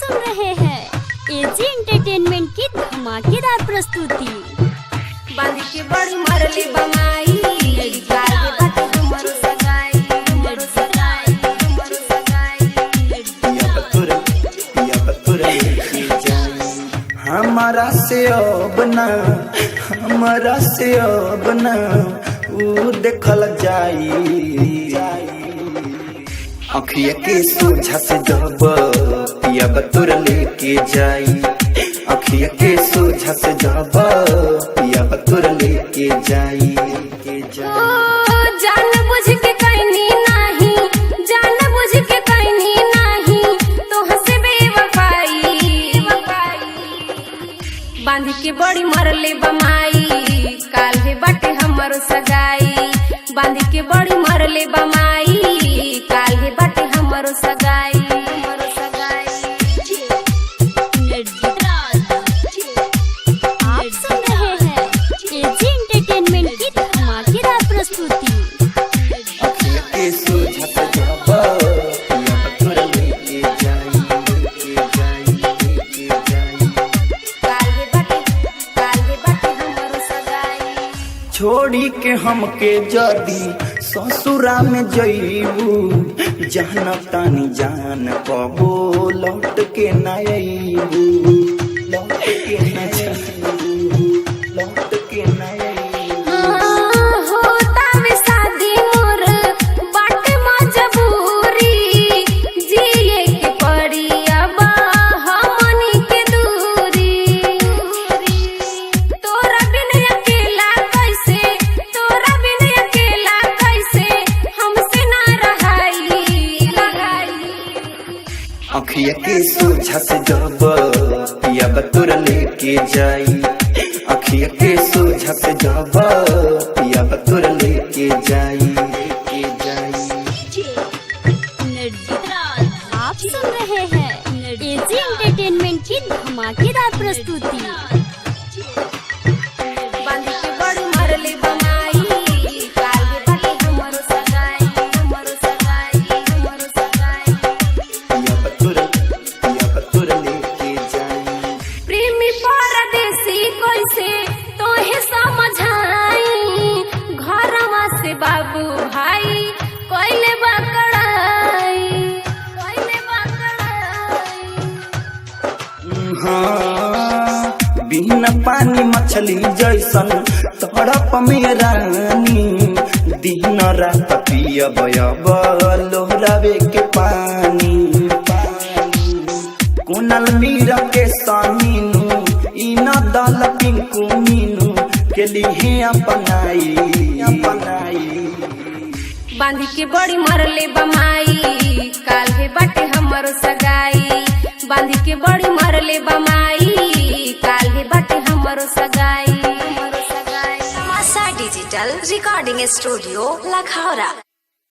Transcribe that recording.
सुन रहे हैं एजी एंटरटेनमेंट की धमाकेदार प्रस्तुति। बांध के बड़ी मरली बमाई गाल के बाटे हमरो सगाई हमरो सगाई हमरो सगाई पिया बतुर लेके जाई हमारा से अब ना ऊ देखल जाई अखिया के सोझा से जब पिया बतुर लेके जाई अखिया के सोझा से जब पिया बतुर लेके जाई जान बुझ के कहनी नहीं जान बुझ के कहनी नहीं तो हंसे बेवफाई बांध के बड़ी मरले बमाई काल है बाटे हमरो सगाई बांध के बड़ी मरले बमाई काल है बाटे हमरो सगाई हमरो सगाई। आप सुन रहे हैं एजी एंटरटेनमेंट की धमाकेदार प्रस्तुति। अखिया के सोझा से जब पिया बतुर लेके जाई काल है बाटे हमरो सगाई। छोड़ी के हमके जदी ससुरा में जईबू जान तानी जान कबो लौट के न आईबू लौट के न आईबू लौट के न आईबू होता वे शादी मोर बाटे मजबूरी जिए के पड़ी अब हमनी के दूरी तोरा बिन अकेला कैसे हमसे ना रहाई अखिया के सोझा से जब पिया बतुर लेके जाई अखिया के सोझा से जब पिया बतुर लेके जाई आप सुन रहे हैं एजी एंटरटेनमेंट की धमाकेदार प्रस्तुति। बांध के बड़ी मरले बमाई काल के बाटे हमरो सगाई हमरो सगाई हमरो सगाई। पिया बतुर लेके जाई प्रेमी परदेसी कैसे तोहे समझाई घरवा से बाबू भाई कोइले बकड़ाई हाँ, बिना पानी मछली जैसन तड़प में रानी दिन रात पियब लोहरावे के पानी कुनल मीरा के सामीनू इन दल पिंकू मीनू के लिए अपनाई बांध के बड़ी मरले बमाई काल है बाटे हमरो सगाई बांध के बड़ी मरले बमाई काल है बाटे हमरो सगाई हमरो सगाई। तमाशा डिजिटल रिकॉर्डिंग स्टूडियो लखौरा।